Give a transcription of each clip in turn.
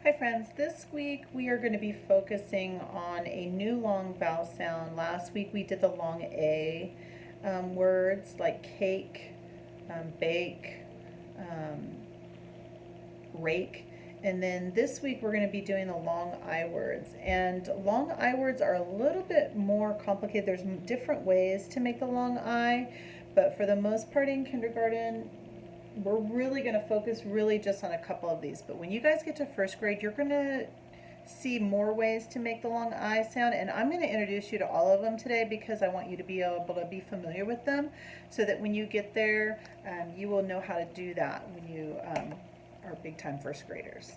Hi friends, this week we are going to be focusing on a new long vowel sound. Last week we did the long A words like cake, bake, um, rake. And then this week we're going to be doing the long I words. And long I words are a little bit more complicated. There's different ways to make the long I, but for the most part in kindergarten, we're really going to focus really just on a couple of these. But when you guys get to first grade, you're going to see more ways to make the long I sound, and I'm going to introduce you to all of them today because I want you to be able to be familiar with them so that when you get there, you will know how to do that when you are big time first graders.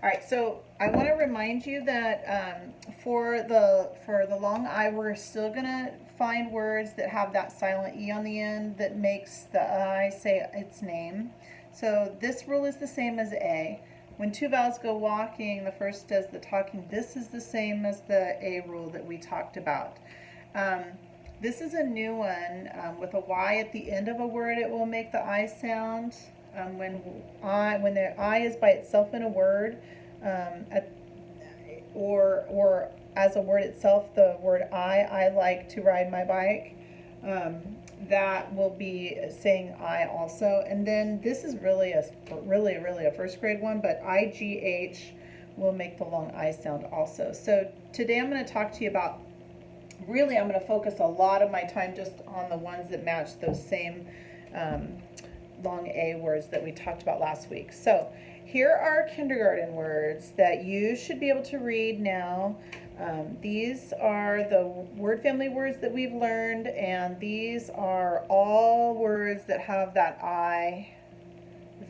All right, so I want to remind you that for the long I, we're still gonna find words that have that silent E on the end that makes the I say its name. So this rule is the same as A. When two vowels go walking, the first does the talking. This is the same as the A rule that we talked about. This is a new one. With a Y at the end of a word, it will make the I sound. When the I is by itself in a word, or as a word itself, the word I like to ride my bike. That will be saying I also. And then this is really a first grade one, but IGH will make the long I sound also. So today I'm going to talk to you about, really I'm going to focus a lot of my time just on the ones that match those same long A words that we talked about last week. So here are kindergarten words that you should be able to read now. These are the word family words that we've learned, and these are all words that have that I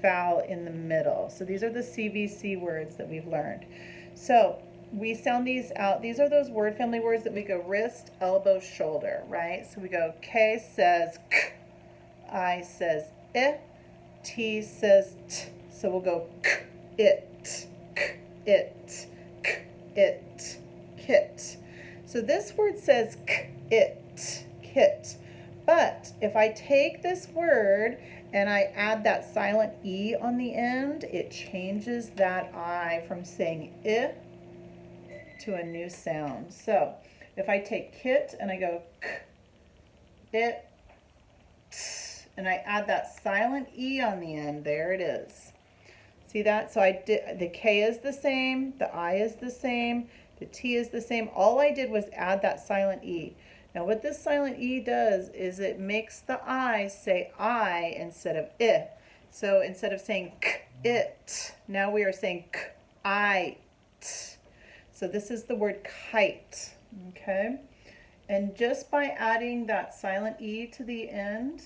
vowel in the middle. So these are the CVC words that we've learned. So we sound these out. These are those word family words that we go wrist, elbow, shoulder, right? So we go K says K, I says I, T says T. So we'll go K, it, K, it, K, it, kit. So this word says K, it, kit. But if I take this word and I add that silent E on the end, it changes that I from saying I to a new sound. So if I take kit and I go K, it, and I add that silent E on the end, there it is. See that? So I did, the K is the same, the I is the same, the T is the same. All I did was add that silent E. Now what this silent E does is it makes the I say I instead of I. So instead of saying K, it, now we are saying K, I, t. So this is the word kite, okay? And just by adding that silent E to the end,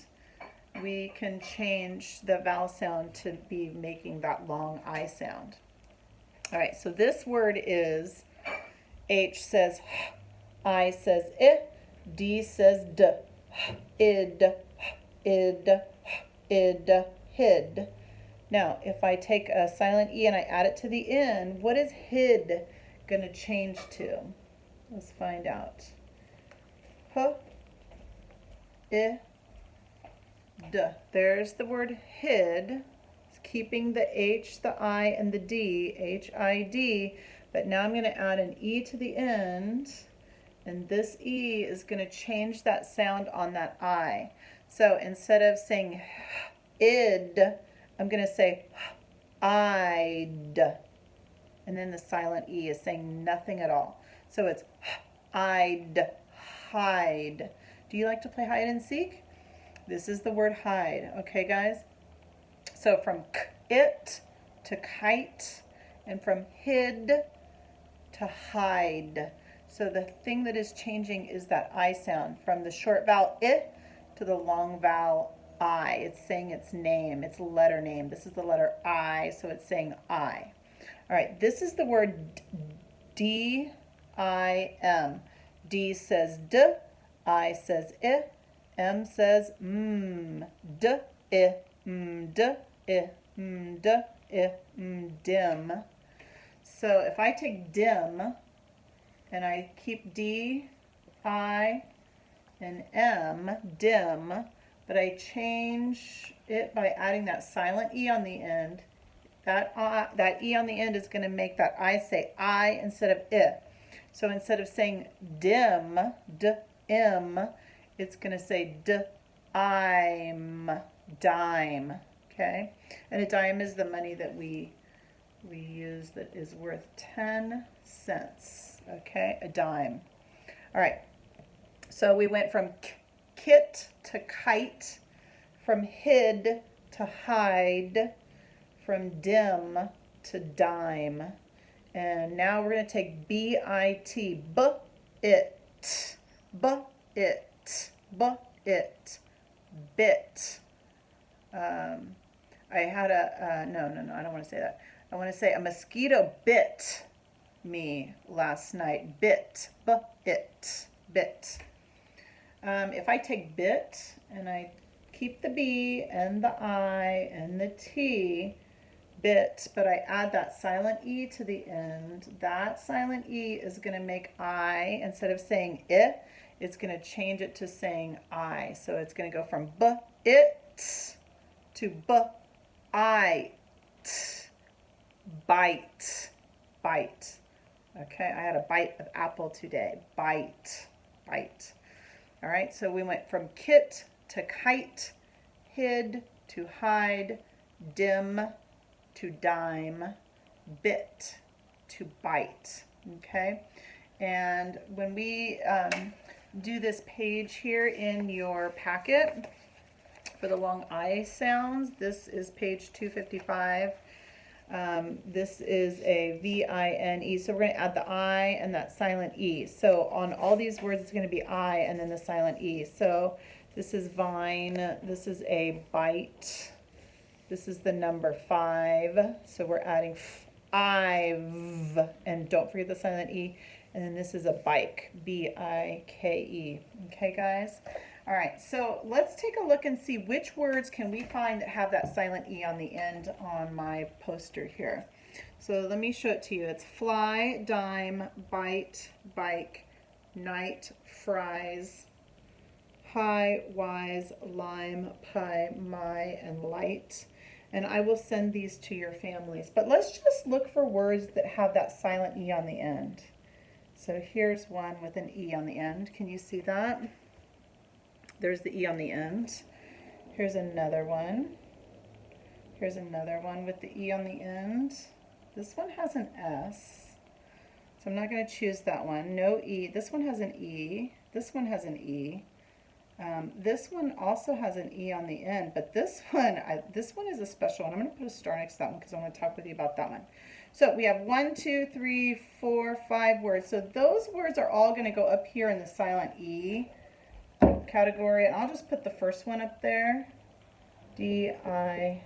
we can change the vowel sound to be making that long I sound. All right, so this word is, H says H, I says I, D says D, id, id, id, hid. Now, if I take a silent E and I add it to the end, what is hid going to change to? Let's find out. H, I, D. There's the word hid. It's keeping the H, the I, and the D, H-I-D. But now I'm going to add an E to the end, and this E is going to change that sound on that I. So instead of saying id, I'm going to say I'd. And then the silent E is saying nothing at all. So it's I'd, hide. Do you like to play hide and seek? This is the word hide, okay guys? So from it to kite, and from hid to hide. So the thing that is changing is that I sound from the short vowel it to the long vowel I. It's saying its name, its letter name. This is the letter I, so it's saying I. All right, this is the word D-I-M. D says D, I says I, M says D, I, D, I, D, I, dim. So if I take dim and I keep D, I, and M, dim, but I change it by adding that silent E on the end, That E on the end is going to make that I say I instead of I. So instead of saying dim, d-im, it's going to say d-I'm, dime, okay? And a dime is the money that we use that is worth 10 cents, okay? A dime. All right, so we went from kit to kite, from hid to hide, from dim to dime. And now we're going to take B-I-T, b-it, b-it, b-it, bit. I had no, I don't want to say that. I want to say a mosquito bit me last night. Bit, b-it, bit. If I take bit and I keep the B and the I and the T, bit, but I add that silent E to the end, that silent E is going to make I, instead of saying it, it's going to change it to saying I. So it's going to go from b-it to b-I-t, bite, bite. Okay, I had a bite of apple today. Bite, bite. All right, so we went from kit to kite, hid to hide, dim to dime, bit to bite, okay? And when we do this page here in your packet for the long I sounds, this is page 255. This is a V-I-N-E, so we're going to add the I and that silent E. So on all these words, it's going to be I and then the silent E. So this is vine, this is a bite, this is the number 5, so we're adding I've, and don't forget the silent E, and then this is a bike, B-I-K-E. Okay, guys? All right, so let's take a look and see which words can we find that have that silent E on the end on my poster here. So let me show it to you. It's fly, dime, bite, bike, night, fries, high, wise, lime, pie, my, and light. And I will send these to your families. But let's just look for words that have that silent E on the end. So here's one with an E on the end. Can you see that? There's the E on the end. Here's another one. Here's another one with the E on the end. This one has an S. So I'm not going to choose that one. No E. This one has an E. This one has an E. This one also has an E on the end, but this one is a special one. I'm going to put a star next to that one because I want to talk with you about that one. So we have 1, 2, 3, 4, 5 words. So those words are all going to go up here in the silent E category, and I'll just put the first one up there, D-I-M-E,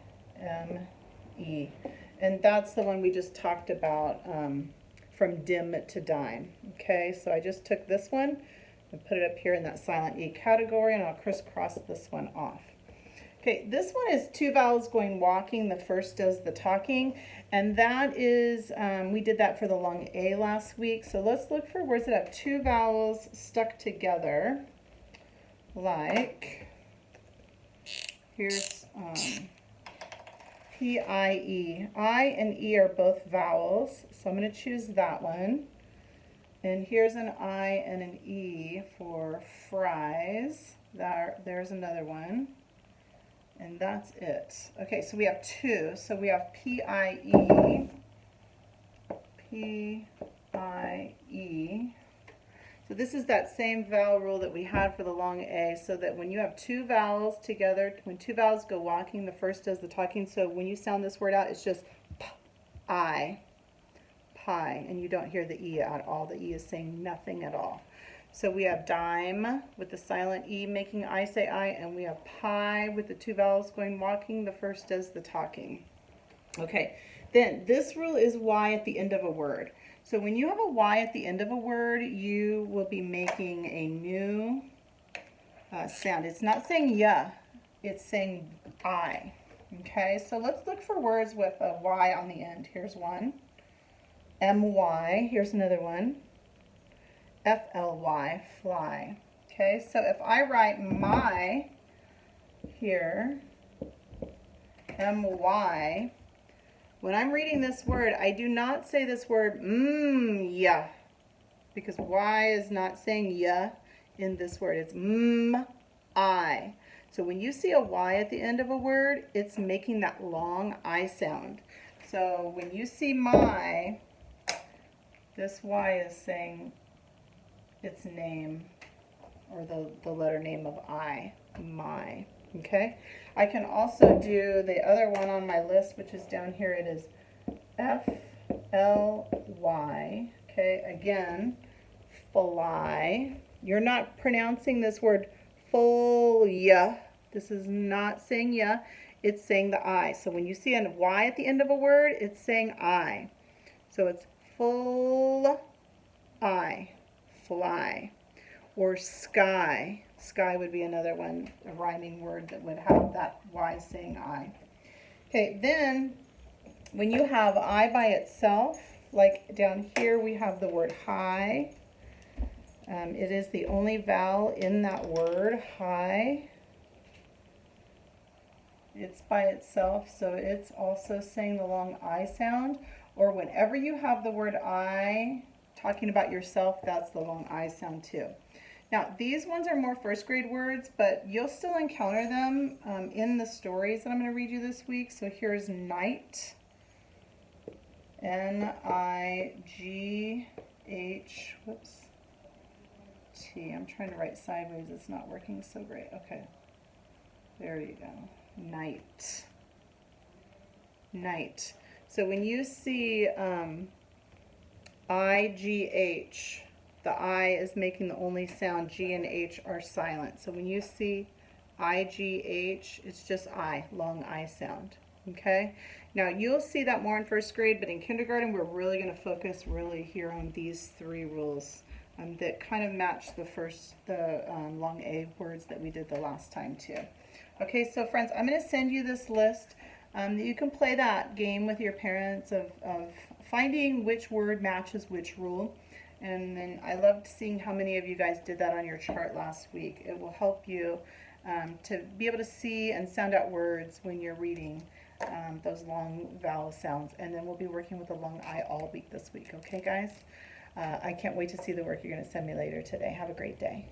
and that's the one we just talked about, from dim to dime. Okay, so I just took this one and put it up here in that silent E category, and I'll crisscross this one off. Okay, this one is 2 vowels going walking. The first does the talking, and that is, we did that for the long A last week. So let's look for words that have 2 vowels stuck together, like, here's P-I-E. I and E are both vowels, so I'm going to choose that one. And here's an I and an E for fries. There's another one. And that's it. Okay, so we have 2. So we have P-I-E, P-I-E. So this is that same vowel rule that we had for the long A, so that when you have 2 vowels together, when 2 vowels go walking, the first does the talking. So when you sound this word out, it's just P-I, pie, and you don't hear the E at all. The E is saying nothing at all. So we have dime with the silent E making I say I, and we have pie with the 2 vowels going walking. The first does the talking. Okay, then this rule is Y at the end of a word. So when you have a Y at the end of a word, you will be making a new sound. It's not saying yeah, it's saying I. Okay, so let's look for words with a Y on the end. Here's one. M-Y, here's another one. F-L-Y, fly. Okay, so if I write my here, M-Y, When I'm reading this word, I do not say this word, yeah, because Y is not saying yeah in this word. It's I. So when you see a Y at the end of a word, it's making that long I sound. So when you see my, this Y is saying its name, or the letter name of I, my. Okay? I can also do the other one on my list, which is down here. It is F-L-Y. Okay? Again, fly. You're not pronouncing this word full ya. This is not saying ya. It's saying the I. So when you see a Y at the end of a word, it's saying I. So it's full I. Fly. Or sky. Sky would be another one, a rhyming word that would have that Y saying I. Okay, then when you have I by itself, like down here we have the word high. It is the only vowel in that word, high. It's by itself, so it's also saying the long I sound. Or whenever you have the word I talking about yourself, that's the long I sound too. Now, these ones are more first grade words, but you'll still encounter them in the stories that I'm going to read you this week. So here's night. N-I-G-H, whoops, T. I'm trying to write sideways. It's not working so great. Okay. There you go. Night. Night. So when you see I-G-H, the I is making the only sound. G and H are silent. So when you see I-G-H, it's just I, long I sound. Okay? Now you'll see that more in first grade, but in kindergarten we're really going to focus really here on these three rules that kind of match the long A words that we did the last time too. Okay, so friends, I'm going to send you this list. You can play that game with your parents of finding which word matches which rule. And then I loved seeing how many of you guys did that on your chart last week. It will help you to be able to see and sound out words when you're reading those long vowel sounds. And then we'll be working with the long I all week this week. Okay, guys? I can't wait to see the work you're going to send me later today. Have a great day.